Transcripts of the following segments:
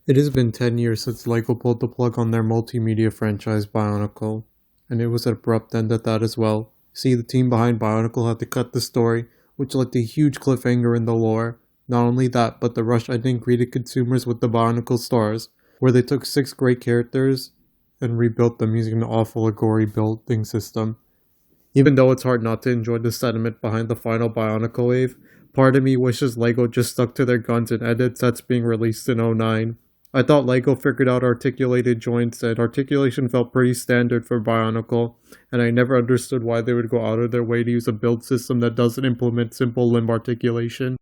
It has been 10 years since LEGO pulled the plug on their multimedia franchise Bionicle, and it was an abrupt end at that as well. See, the team behind Bionicle had to cut the story, which led to a huge cliffhanger in the lore. Not only that, but the rush ending greeted consumers with the Bionicle stars, where they took 6 great characters and rebuilt them using an awful gory building system. Even though it's hard not to enjoy the sentiment behind the final Bionicle wave, part of me wishes LEGO just stuck to their guns and ended sets being released in '09. I thought LEGO figured out articulated joints, and articulation felt pretty standard for Bionicle, and I never understood why they would go out of their way to use a build system that doesn't implement simple limb articulation.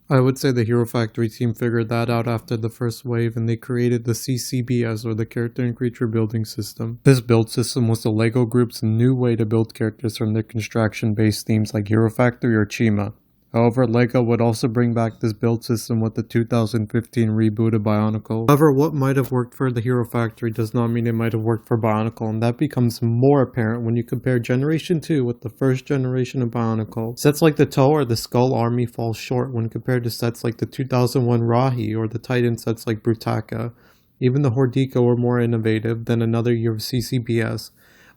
I would say the Hero Factory team figured that out after the first wave, and they created the CCBS, or the Character and Creature Building System. This build system was the LEGO Group's new way to build characters from their construction-based themes like Hero Factory or Chima. However, LEGO would also bring back this build system with the 2015 reboot of Bionicle. However, what might have worked for the Hero Factory does not mean it might have worked for Bionicle, and that becomes more apparent when you compare Generation 2 with the first generation of Bionicle. Sets like the Toe or the Skull Army fall short when compared to sets like the 2001 Rahi or the Titan sets like Brutaka. Even the Hordika were more innovative than another year of CCBS.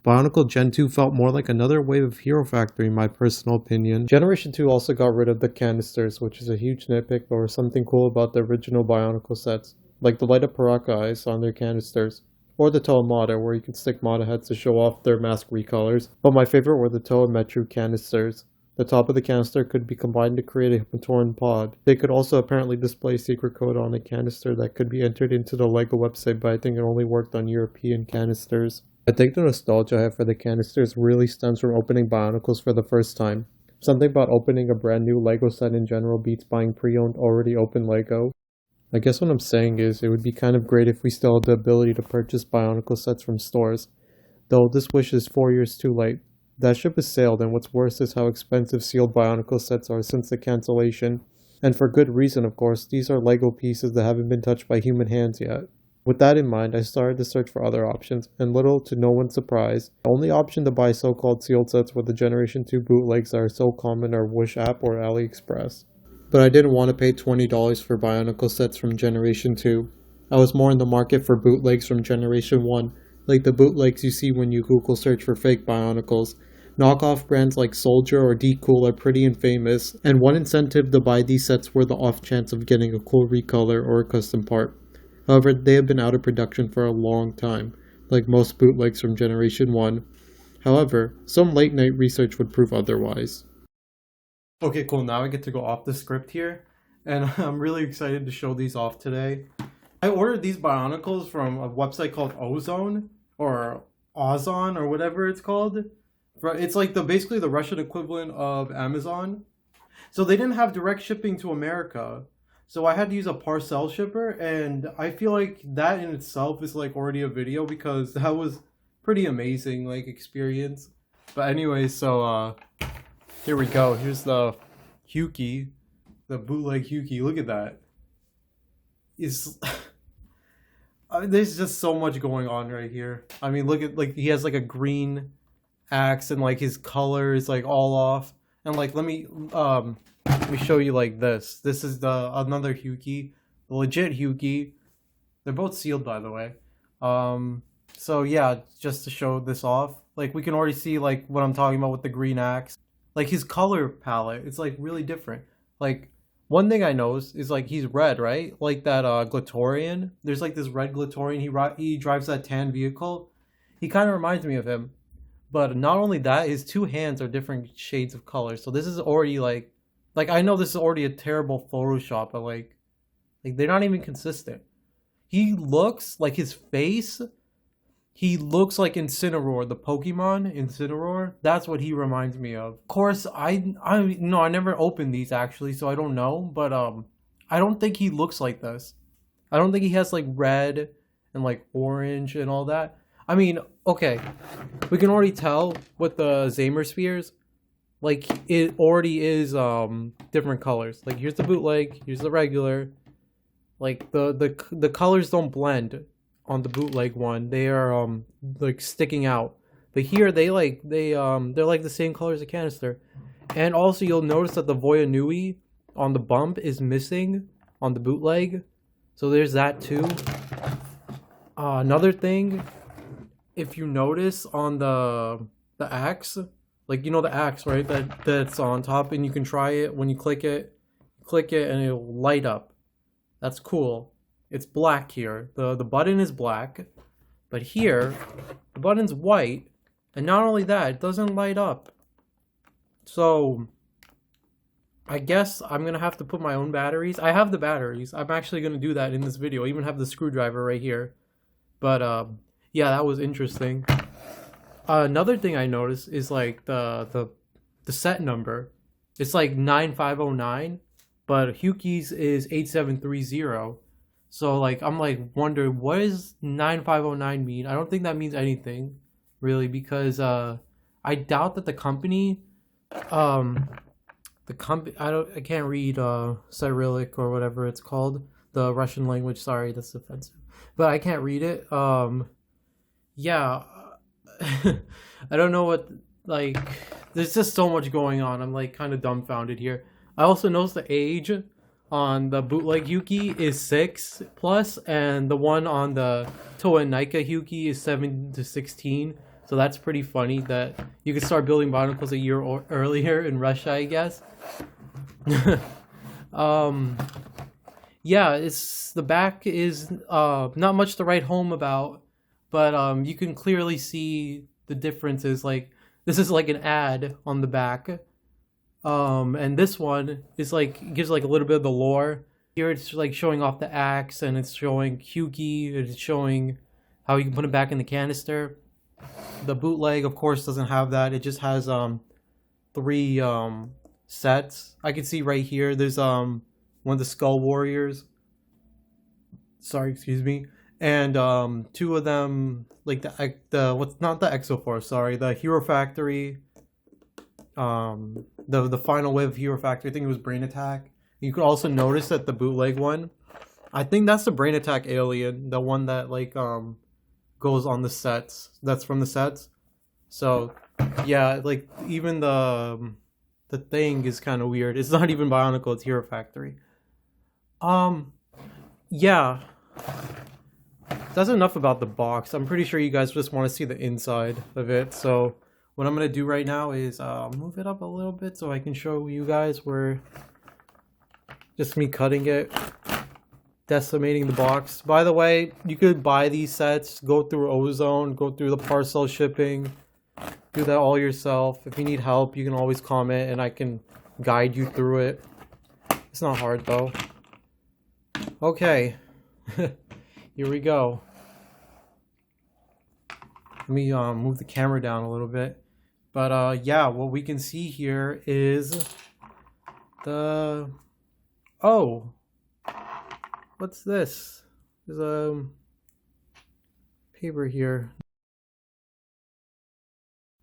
Bionicle Gen 2 felt more like another wave of Hero Factory in my personal opinion. Generation 2 also got rid of the canisters, which is a huge nitpick, but was something cool about the original Bionicle sets, like the light up Paraka eyes on their canisters, or the Toe Mata, where you could stick Mata heads to show off their mask recolors. But my favorite were the Toe and Metru canisters. The top of the canister could be combined to create a Hippotoran pod. They could also apparently display a secret code on a canister that could be entered into the LEGO website, but I think it only worked on European canisters. I think the nostalgia I have for the canisters really stems from opening Bionicles for the first time. Something about opening a brand new LEGO set in general beats buying pre-owned already open LEGO. I guess what I'm saying is it would be kind of great if we still had the ability to purchase Bionicle sets from stores. Though this wish is 4 years too late. That ship has sailed, and what's worse is how expensive sealed Bionicle sets are since the cancellation. And for good reason, of course. These are LEGO pieces that haven't been touched by human hands yet. With that in mind, I started to search for other options, and little to no one's surprise, the only option to buy so-called sealed sets with the Generation 2 bootlegs that are so common are Wish app or AliExpress. But I didn't want to pay $20 for Bionicle sets from Generation 2. I was more in the market for bootlegs from Generation 1, like the bootlegs you see when you Google search for fake Bionicles. Knockoff brands like Soldier or D-Cool are pretty infamous, and one incentive to buy these sets were the off chance of getting a cool recolor or a custom part. However, they have been out of production for a long time, like most bootlegs from Generation 1. However, some late-night research would prove otherwise. Okay, cool. Now I get to go off the script here, and I'm really excited to show these off today. I ordered these Bionicles from a website called Ozone, or Ozon, or whatever it's called. It's like basically the Russian equivalent of Amazon. So they didn't have direct shipping to America. So I had to use a parcel shipper, and I feel like that in itself is like already a video because that was pretty amazing like experience. But anyway, so here we go. Here's the Hewkii, the bootleg Hewkii. Look at that. It's there's just so much going on right here. I mean, look at like he has like a green axe and like his color is like all off. And like let me show you like this. This is another Hewkii, the legit Hewkii. They're both sealed, by the way. So yeah, just to show this off, like we can already see like what I'm talking about with the green axe. Like his color palette, it's like really different. Like one thing I noticed is like he's red, right? Like that Glatorian. There's like this red Glatorian. He drives that tan vehicle. He kind of reminds me of him. But not only that, his two hands are different shades of color. So this is already like I know this is already a terrible Photoshop, but like they're not even consistent. He looks like his face. He looks like Incineroar, the Pokemon Incineroar. That's what he reminds me of. Of course, I never opened these actually, so I don't know. But I don't think he looks like this. I don't think he has like red and like orange and all that. I mean, okay, we can already tell with the Zamer spheres, like it already is different colors. Like here's the bootleg, here's the regular. Like the colors don't blend on the bootleg one. They are like sticking out. But here they're like the same color as a canister. And also you'll notice that the Voya Nui on the bump is missing on the bootleg. So there's that too. Another thing, if you notice on the axe, like, you know, the axe, right? That's on top, and you can try it when you click it, and it'll light up. That's cool. It's black here. The button is black, but here the button's white, and not only that, it doesn't light up. So I guess I'm gonna have to put my own batteries. I have the batteries. I'm actually gonna do that in this video. I even have the screwdriver right here. But yeah, that was interesting. Another thing I noticed is like the set number. It's like 9509, but Hewkii's is 8730. So like I'm like wondering, what does 9509 mean? I don't think that means anything really, because I doubt that the company I can't read Cyrillic or whatever it's called, the Russian language. Sorry, that's offensive, but I can't read it. Yeah. I don't know what, like, there's just so much going on. I'm like kind of dumbfounded here. I also noticed the age on the bootleg Hewkii is 6+, and the one on the Toa and Nika Hewkii is 7 to 16. So that's pretty funny that you could start building Bionicles a year earlier in Russia, I guess. Yeah, it's the back is not much to write home about, but you can clearly see the differences. Like, this is like an ad on the back, and this one is like, gives like a little bit of the lore. Here it's like showing off the axe, and it's showing Hewkii, it's showing how you can put it back in the canister. The bootleg, of course, doesn't have that. It just has 3 sets. I can see right here there's one of the Skull Warriors. Sorry, excuse me. And 2 of them, like the what's not the Exoforce, sorry, the Hero Factory. The final wave of Hero Factory, I think it was Brain Attack. You could also notice that the bootleg one, I think that's the Brain Attack alien, the one that like goes on the sets. That's from the sets. So yeah, like even the thing is kind of weird. It's not even Bionicle, it's Hero Factory. Yeah, that's enough about the box. I'm pretty sure you guys just want to see the inside of it. So what I'm gonna do right now is move it up a little bit so I can show you guys where just me cutting it, decimating the box. By the way, you could buy these sets, go through Ozone, go through the parcel shipping, do that all yourself. If you need help, you can always comment and I can guide you through it. It's not hard though. Okay, here we go. Let me move the camera down a little bit. But yeah, what we can see here is the... Oh! What's this? There's a paper here.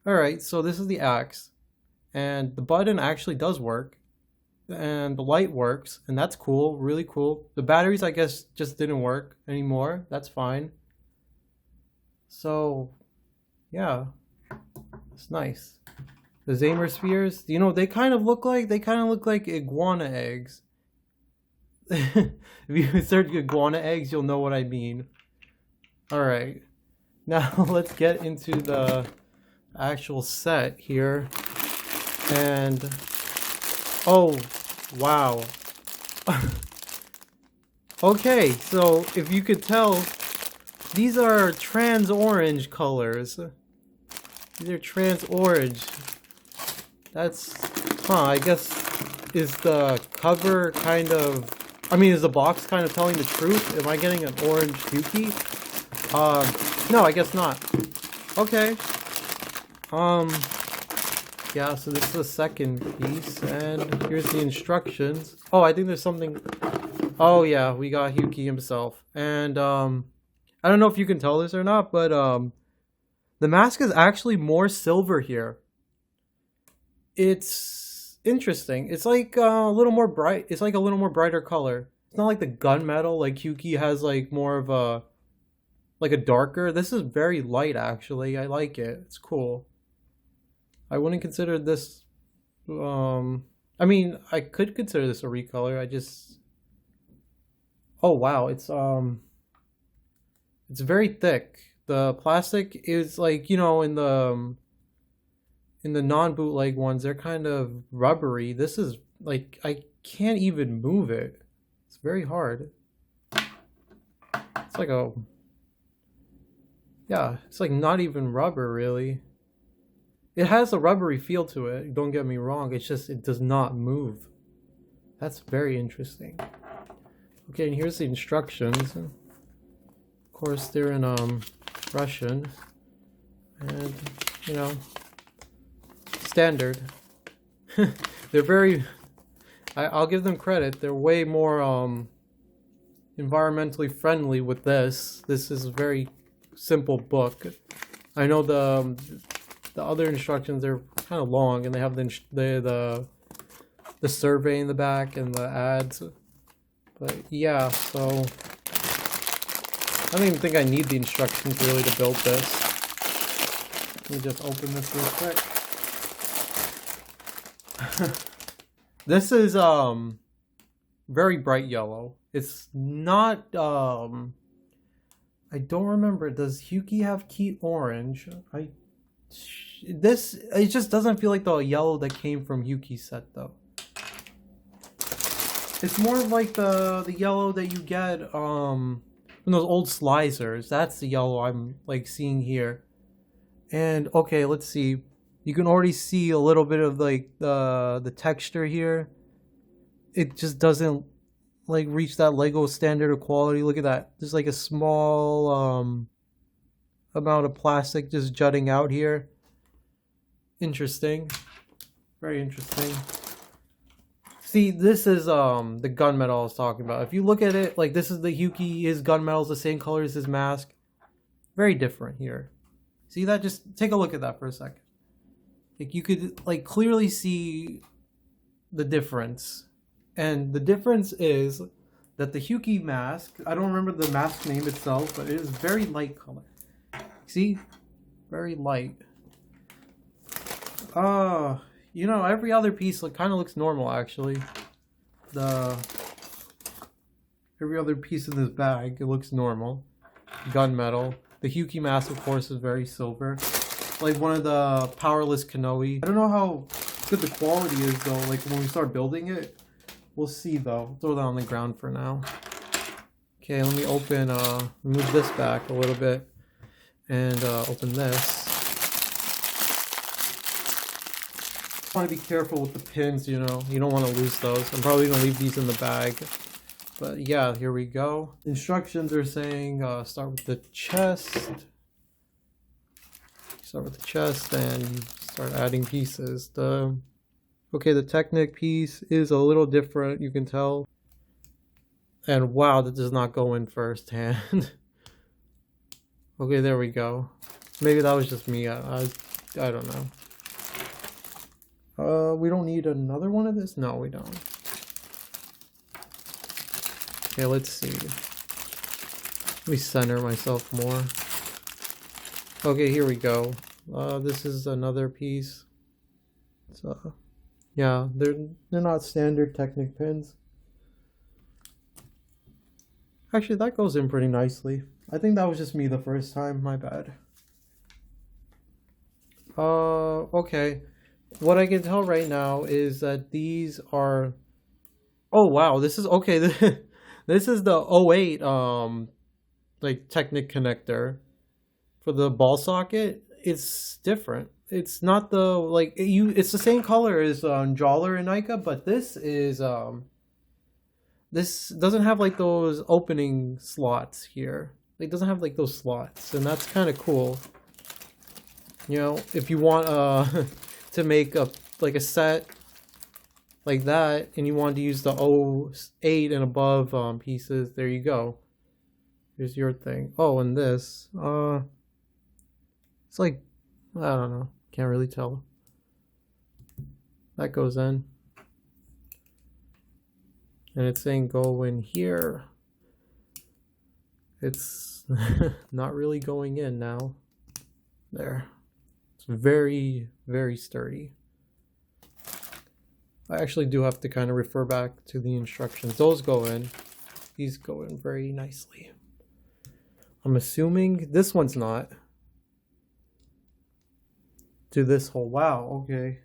Alright, so this is the axe. And the button actually does work. And the light works. And that's cool. Really cool. The batteries, I guess, just didn't work anymore. That's fine. So, yeah. It's nice. The Zamer spheres, you know, they kind of look like iguana eggs. If you search iguana eggs, you'll know what I mean. Alright. Now let's get into the actual set here. And oh, wow. Okay, so if you could tell, these are trans orange colors. These are trans orange. That's, I guess, is the cover kind of, is the box kind of telling the truth? Am I getting an orange Hewkii? No, I guess not. Okay. Yeah, so this is the second piece, and here's the instructions. Oh, I think there's something, oh yeah, we got Hewkii himself. And, I don't know if you can tell this or not, but, the mask is actually more silver here. It's interesting. It's like a little more bright. It's like a little more brighter color. It's not like the gunmetal, like Hewkii has like more of a, like a darker. This is very light actually. I like it. It's cool. I wouldn't consider this, I could consider this a recolor. Oh wow, it's very thick. The plastic is like, you know, in the non-bootleg ones, they're kind of rubbery. This is like I can't even move it. It's very hard. It's like a yeah, it's like not even rubber really. It has a rubbery feel to it, don't get me wrong. It's just it does not move. That's very interesting. Okay, and here's the instructions. Of course, they're in Russian, and you know, standard. They're very. I'll give them credit. They're way more environmentally friendly with this. This is a very simple book. I know the other instructions are kind of long, and they have the survey in the back and the ads. But yeah, so I don't even think I need the instructions really to build this. Let me just open this real quick. This is very bright yellow. It's not I don't remember. Does Hewkii have key orange? It just doesn't feel like the yellow that came from Hewkii set though. It's more like the yellow that you get from those old slicers. That's the yellow I'm like seeing here. And okay, let's see. You can already see a little bit of like the texture here. It just doesn't like reach that Lego standard of quality. Look at that. There's like a small amount of plastic just jutting out here. Interesting. Very interesting. See, this is the gunmetal I was talking about. If you look at it, like this is the Hewkii, his gunmetal is the same color as his mask. Very different here. See that? Just take a look at that for a second. Like you could like clearly see the difference. And the difference is that the Hewkii mask, I don't remember the mask name itself, but it is very light color. See? Very light. You know, every other piece kind of looks normal actually. Every other piece in this bag, it looks normal. Gunmetal. The Hewkii mask, of course, is very silver. Like one of the powerless Kanoe. I don't know how good the quality is though. Like when we start building it, we'll see though. Throw that on the ground for now. Okay, let me open. Move this back a little bit, and open this. Want to be careful with the pins, you know, you don't want to lose those. I'm probably going to leave these in the bag, but yeah, here we go. Instructions are saying start with the chest, and you start adding pieces. The Technic piece is a little different, you can tell, and wow, that does not go in first hand. Okay, there we go. Maybe that was just me. I don't know. We don't need another one of this? No, we don't. Okay, let's see. Let me center myself more. Okay, here we go. This is another piece. So, yeah, they're not standard Technic pins. Actually, that goes in pretty nicely. I think that was just me the first time. My bad. Okay. What I can tell right now is that these are... Oh, wow. This is... Okay, this is the 08, like, Technic connector for the ball socket. It's different. It's not the, like, it's the same color as Joller and Ica, but this is, this doesn't have, like, those opening slots here. It doesn't have, like, those slots, and that's kind of cool. You know, if you want, to make a set like that and you want to use the 08 and above pieces, there you go. Here's your thing. Oh, and this it's like, I don't know, can't really tell. That goes in, and it's saying go in here. It's not really going in now. There. It's very, very sturdy. I actually do have to kind of refer back to the instructions. Those go in. These go in very nicely. I'm assuming this one's not. Do this hole. Wow, okay.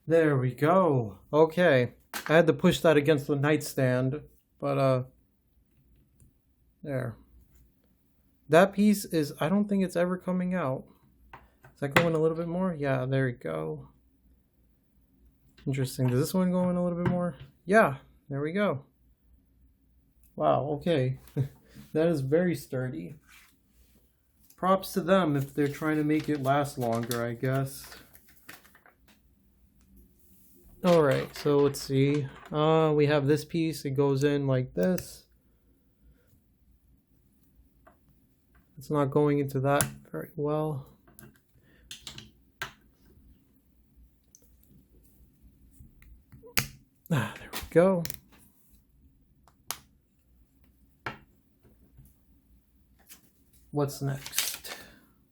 There we go. Okay. I had to push that against the nightstand, but there. That piece is, I don't think it's ever coming out. Is that going a little bit more? Yeah, there we go. Interesting. Does this one go in a little bit more? Yeah, there we go. Wow, okay. That is very sturdy. Props to them if they're trying to make it last longer, I guess. Alright, so let's see. We have this piece. It goes in like this. It's not going into that very well. There we go. What's next?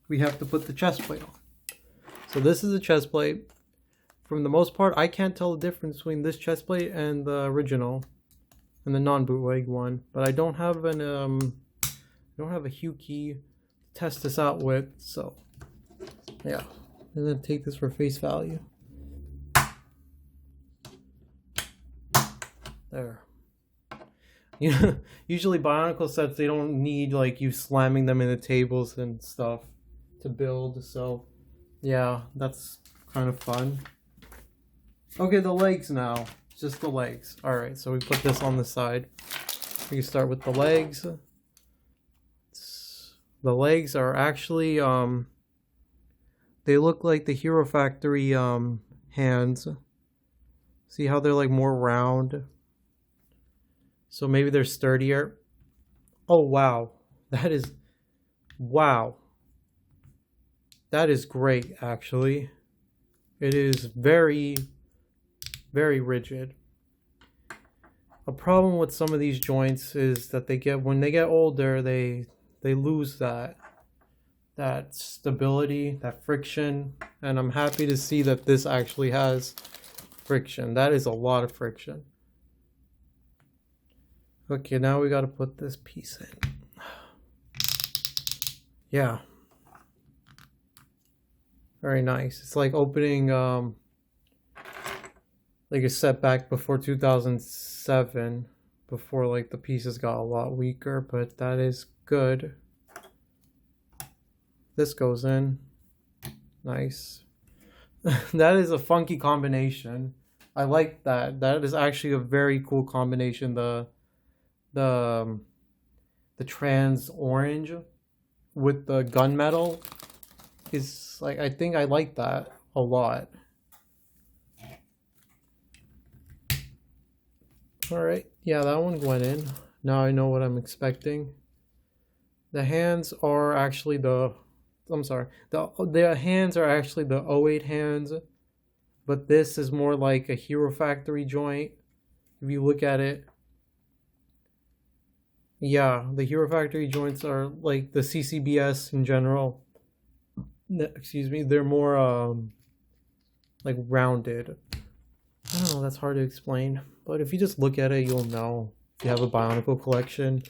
We have to put the chest plate on. So this is a chest plate. For the most part, I can't tell the difference between this chest plate and the original and the non-bootleg one. But I don't have an I don't have a Hewkii to test this out with, so yeah, I'm gonna take this for face value. There. You know, usually Bionicle sets, they don't need like you slamming them into tables and stuff to build, so yeah, that's kind of fun. Okay, the legs now. Just the legs. Alright, so we put this on the side. We can start with the legs. The legs are actually, they look like the Hero Factory hands. See how they're like more round? So maybe they're sturdier. Oh, wow. That is, wow. That is great, actually. It is very, very rigid. A problem with some of these joints is that they get, when they get older, they lose that stability, that friction, and I'm happy to see that this actually has friction. That is a lot of friction. Okay, now we got to put this piece in. Yeah. Very nice. It's like opening like a setback before 2007, before like the pieces got a lot weaker, but that is good. This goes in. Nice. That is a funky combination. I like that. That is actually a very cool combination. The trans orange with the gunmetal is like, I think I like that a lot. Alright, yeah, that one went in. Now I know what I'm expecting. The hands are actually the, I'm sorry, the hands are actually the 08 hands, but this is more like a Hero Factory joint. If you look at it, yeah, the Hero Factory joints are like the CCBS in general. Excuse me, they're more like rounded. I don't know, that's hard to explain, but if you just look at it, you'll know. If you have a Bionicle collection,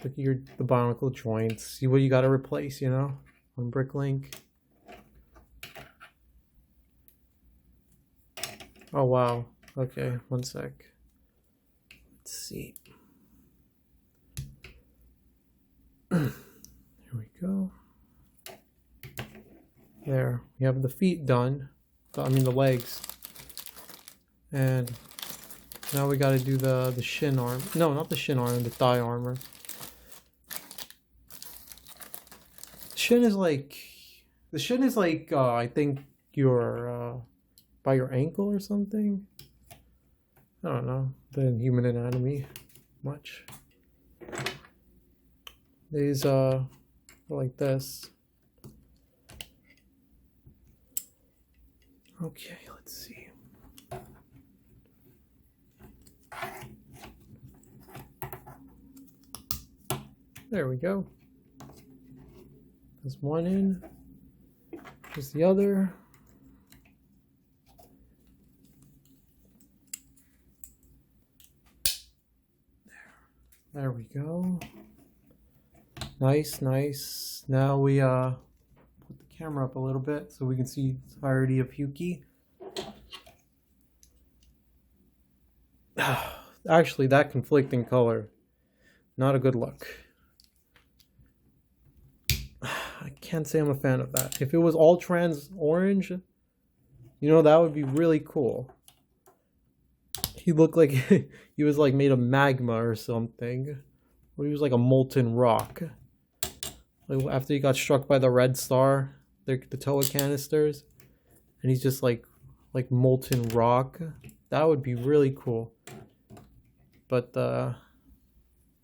look at the Bionicle joints, see what you got to replace, you know, on Bricklink. Oh wow, okay, one sec. Let's see. Here we go. There, we have the feet done. I mean the legs. And now we gotta do the shin arm. No, not the shin arm, the thigh armor. The shin is like I think your by your ankle or something. I don't know the human anatomy much. These are like this. Okay, let's see. There we go. There's one in. There's the other. There we go. Nice, nice. Now we put the camera up a little bit so we can see the entirety of Hewkii. Actually, that conflicting color, not a good look. I can't say I'm a fan of that. If it was all trans orange, you know, that would be really cool. He looked like he was like made of magma or something. Or he was like a molten rock. Like after he got struck by the red star, the Toa canisters, and he's just like molten rock. That would be really cool. But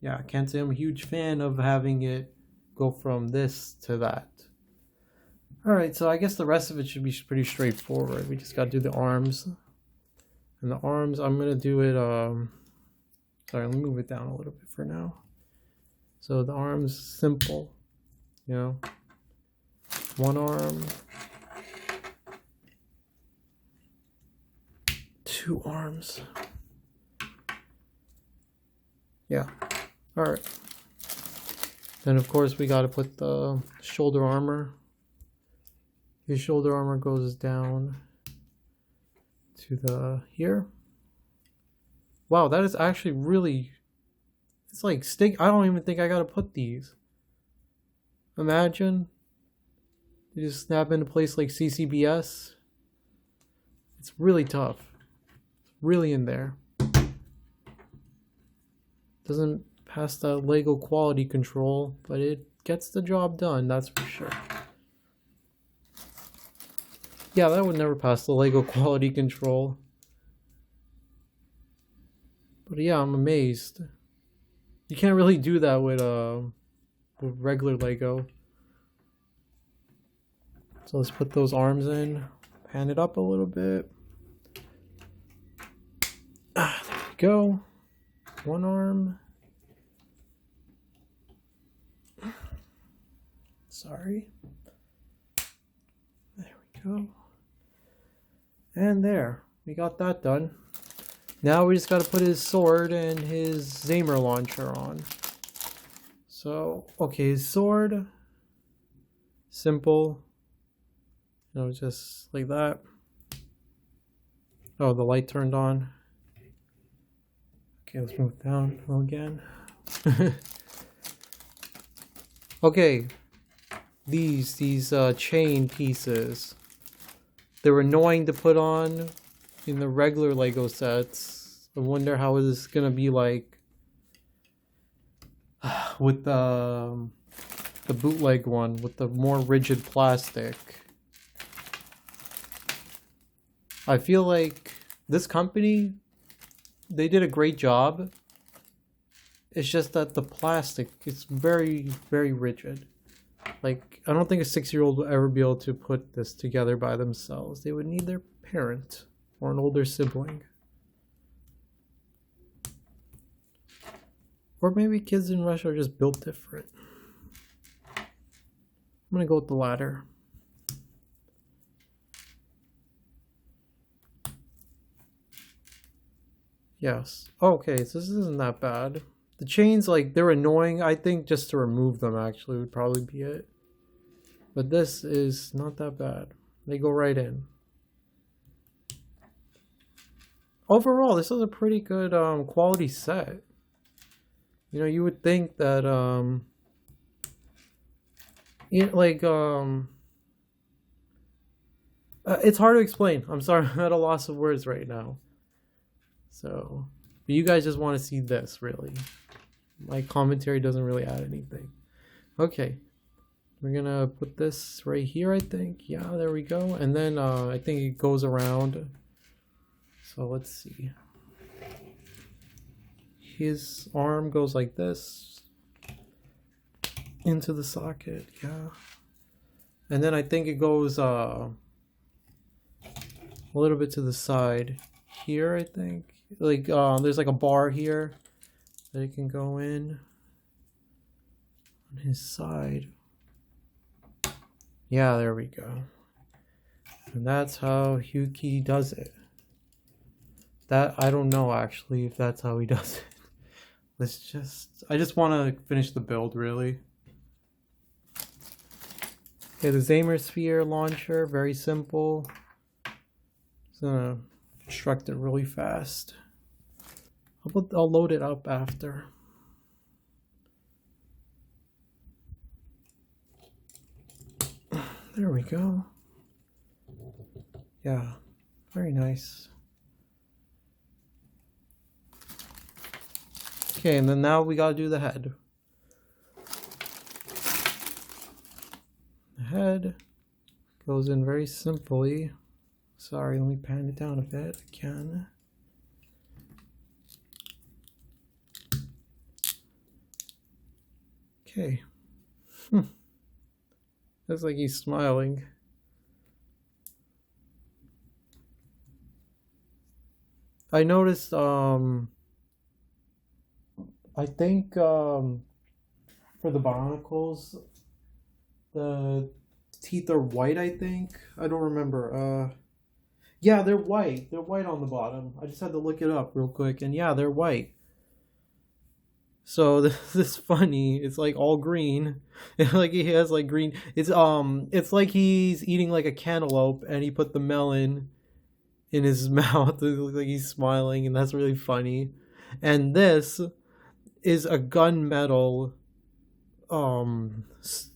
yeah, I can't say I'm a huge fan of having it go from this to that. Alright, so I guess the rest of it should be pretty straightforward. We just gotta do the arms. And the arms, I'm gonna do it, sorry, let me move it down a little bit for now. So the arms, simple, you know, one arm, two arms. Yeah, alright. Then of course we gotta put the shoulder armor. His shoulder armor goes down to the here. Wow, that is actually really, it's like stick. I don't even think I gotta put these. Imagine you just snap into place like CCBS. It's really tough. It's really in there. Doesn't pass the Lego quality control, but it gets the job done, that's for sure. Yeah, that would never pass the Lego quality control. But yeah, I'm amazed. You can't really do that with regular Lego. So let's put those arms in. Pan it up a little bit. There we go. One arm. Sorry. There we go. And there. We got that done. Now we just got to put his sword and his Zamer launcher on. So, okay, his sword. Simple. You know, just like that. Oh, the light turned on. Okay, let's move down again. Okay, these chain pieces, they're annoying to put on in the regular Lego sets. I wonder how this is gonna be like with the bootleg one with the more rigid plastic. I feel like this company, they did a great job. It's just that the plastic is very, very rigid. Like, I don't think a 6-year-old will ever be able to put this together by themselves. They would need their parent or an older sibling. Or maybe kids in Russia are just built different. I'm gonna go with the latter. Yes. Okay, so this isn't that bad. The chains, like, they're annoying. I think just to remove them, actually, would probably be it. But this is not that bad. They go right in. Overall, this is a pretty good quality set. You know, you would think that, it's hard to explain. I'm sorry, I'm at a loss of words right now. So, but you guys just want to see this, really. My commentary doesn't really add anything. Okay, we're gonna put this right here, I think. Yeah, there we go. And then I think it goes around. So let's see. His arm goes like this into the socket, yeah. And then I think it goes a little bit to the side here, I think. Like there's like a bar here that it can go in on his side. Yeah, there we go. And that's how Hewkii does it. That, I don't know actually if that's how he does it. I just want to finish the build, really. Okay, the Zamer Sphere launcher, very simple. Just gonna construct it really fast. I'll load it up after. There we go. Yeah, very nice. Okay, and then now we gotta do the head. The head goes in very simply. Sorry, let me pan it down a bit again. Okay. Looks like he's smiling. I noticed, I think, for the Bionicles, the teeth are white, I think. I don't remember. Yeah, they're white. They're white on the bottom. I just had to look it up real quick, and yeah, they're white. So this is funny. It's like all green. Like he has like green. It's like he's eating like a cantaloupe, and he put the melon in his mouth. It looks like he's smiling, and that's really funny. And this is a gunmetal,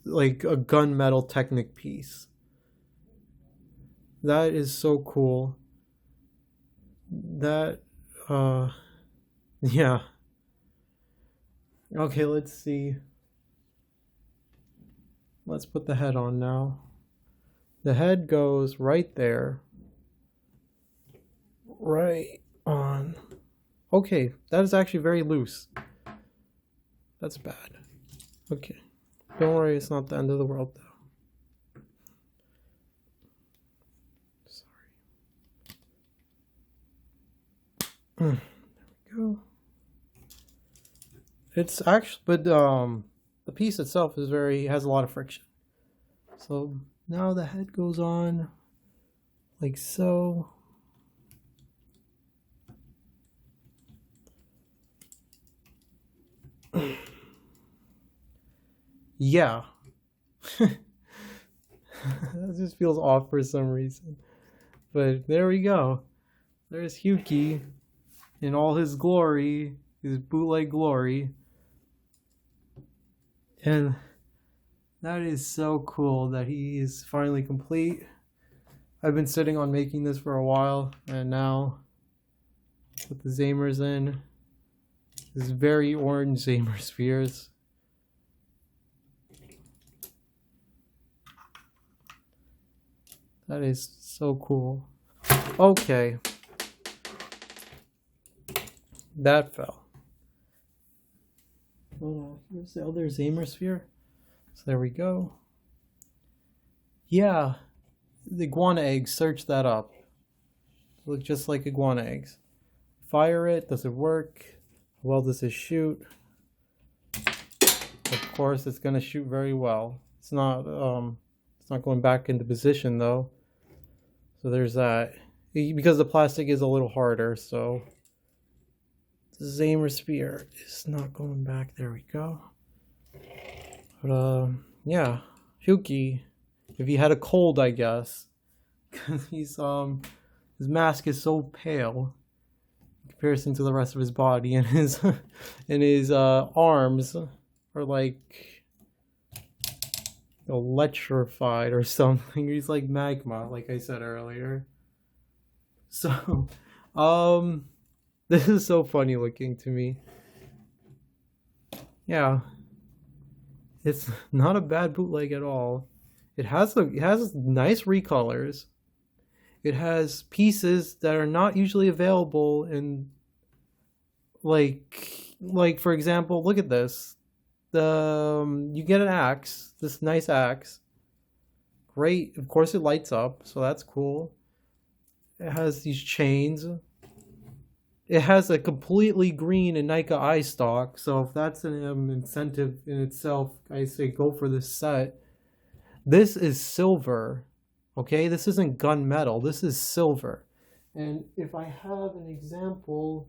like a gunmetal Technic piece. That is so cool. That, yeah. Okay, let's see. Let's put the head on now. The head goes right there. Right on. Okay, that is actually very loose. That's bad. Okay. Don't worry, it's not the end of the world though. Sorry. There we go. It's actually, but the piece itself is has a lot of friction. So now the head goes on like so. Yeah. That just feels off for some reason. But there we go. There's Hewkii in all his glory, his bootleg glory. And that is so cool that he is finally complete. I've been sitting on making this for a while, and now put the Zamers in. This very orange Zamer spheres. That is so cool. Okay. That fell. Oh, here's the other Zamer sphere. So there we go. Yeah, the iguana eggs, search that up. Look just like iguana eggs. Fire it, does it work? How well does it shoot? Of course, it's gonna shoot very well. It's not going back into position though. So there's that. Because the plastic is a little harder, so the Zamer sphere is not going back. There we go. But yeah, Hewkii, if he had a cold, I guess, because he's his mask is so pale in comparison to the rest of his body, and his arms are like electrified or something. He's like magma, like I said earlier. So, this is so funny looking to me. Yeah, it's not a bad bootleg at all. It has nice recolors. It has pieces that are not usually available in, like for example, look at this. You get an axe, this nice axe. Great, of course it lights up, so that's cool. It has these chains. It has a completely green Nika eye stalk, so if that's an incentive in itself, I say go for this set. This is silver, okay? This isn't gunmetal, this is silver. And if I have an example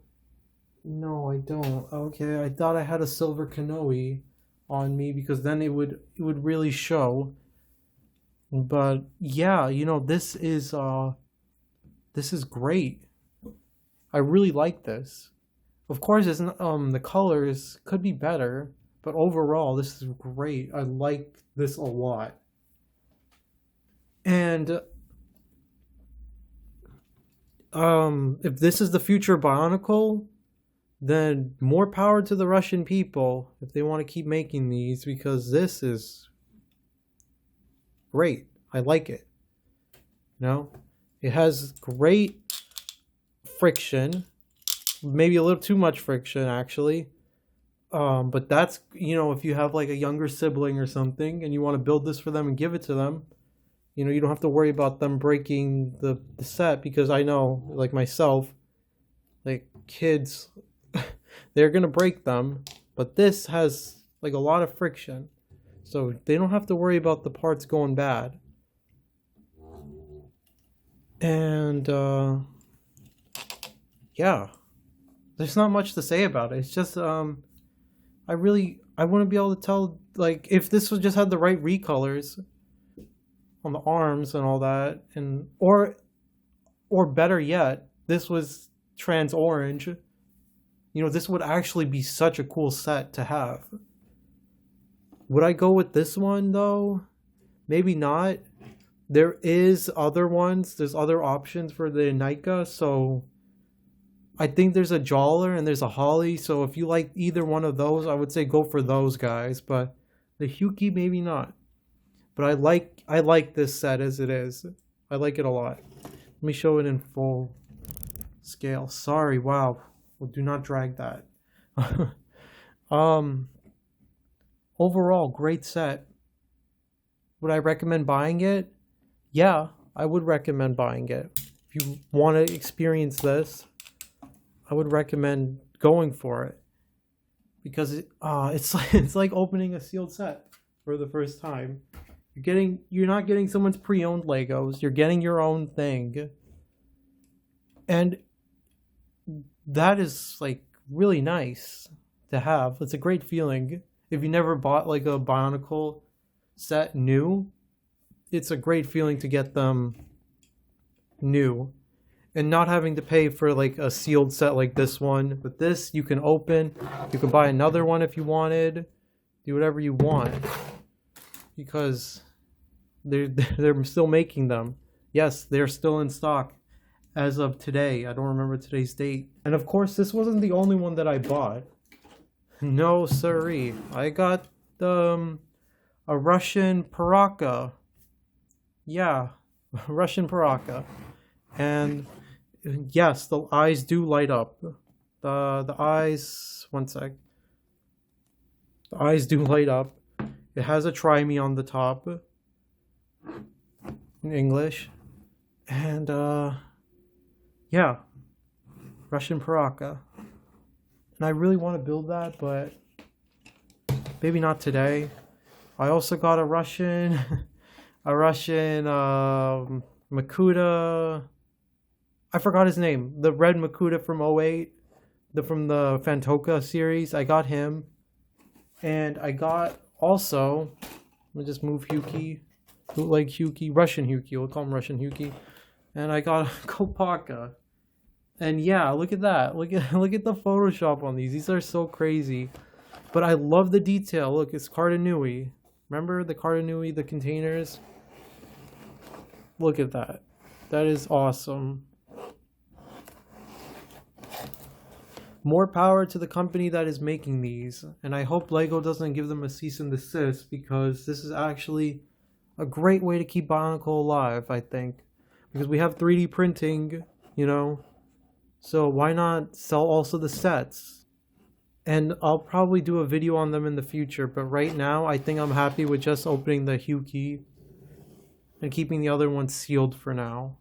No, I don't. Okay, I thought I had a silver Kanoe on me because then it would really show. But yeah, this is great. I really like this. Of course, the colors could be better, but overall, this is great. I like this a lot. And if this is the future Bionicle, then more power to the Russian people if they want to keep making these because this is great. I like it. You know, it has great friction, maybe a little too much friction actually. But that's, if you have like a younger sibling or something and you want to build this for them and give it to them, you don't have to worry about them breaking the set because I know, like myself, like kids, they're gonna break them. But this has like a lot of friction, so they don't have to worry about the parts going bad. And yeah, there's not much to say about it. It's just I want to be able to tell, like, if this was just had the right recolors on the arms and all that, and or better yet, this was trans orange. This would actually be such a cool set to have. Would I go with this one though? Maybe not. There is other ones. There's other options for the Nika, so I think there's a Jawler and there's a Holly. So if you like either one of those, I would say go for those guys. But the Hewkii, maybe not. But I like this set as it is. I like it a lot. Let me show it in full scale. Sorry, wow. Well, do not drag that. um, Overall, great set. Would I recommend buying it? Yeah, I would recommend buying it. If you want to experience this, I would recommend going for it because it's like opening a sealed set for the first time. You're not getting someone's pre-owned Legos. You're getting your own thing, and that is like really nice to have. It's a great feeling. If you never bought like a Bionicle set new, it's a great feeling to get them new and not having to pay for like a sealed set like this one. But this you can open. You can buy another one if you wanted. Do whatever you want because they're still making them. Yes, they're still in stock as of today. I don't remember today's date. And of course, this wasn't the only one that I bought. No, siree. I got a Russian Paraka. Yeah, Russian Paraka. And yes, the eyes do light up. The eyes, one sec. The eyes do light up. It has a try me on the top in English. And yeah, Russian Paraka. And I really want to build that, but maybe not today. I also got a Russian Makuta. I forgot his name. The red Makuta from '08, from the Fantoka series. I got him. And I got also, let me just move Hewkii. Bootleg Hewkii, Russian Hewkii. We'll call him Russian Hewkii. And I got a Kopaka. And yeah, look at that. Look at the Photoshop on these. These are so crazy. But I love the detail. Look, it's Cardinui. Remember the Cardinui, the containers? Look at that. That is awesome. More power to the company that is making these. And I hope LEGO doesn't give them a cease and desist because this is actually a great way to keep Bionicle alive, I think. Because we have 3D printing, So why not sell also the sets? And I'll probably do a video on them in the future, but right now I think I'm happy with just opening the Hewkii and keeping the other ones sealed for now.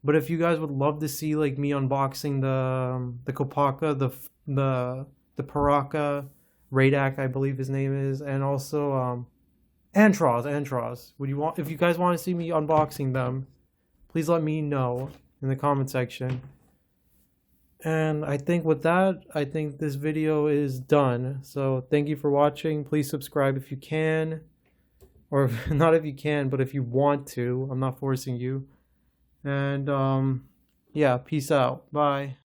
But if you guys would love to see like me unboxing the Kopaka, the Paraka, Radak, I believe his name is, and also Antros. If you guys want to see me unboxing them, please let me know in the comment section. And I think with that, I think this video is done. So thank you for watching. Please subscribe if you can. Or not if you can, but if you want to. I'm not forcing you. And yeah, peace out. Bye.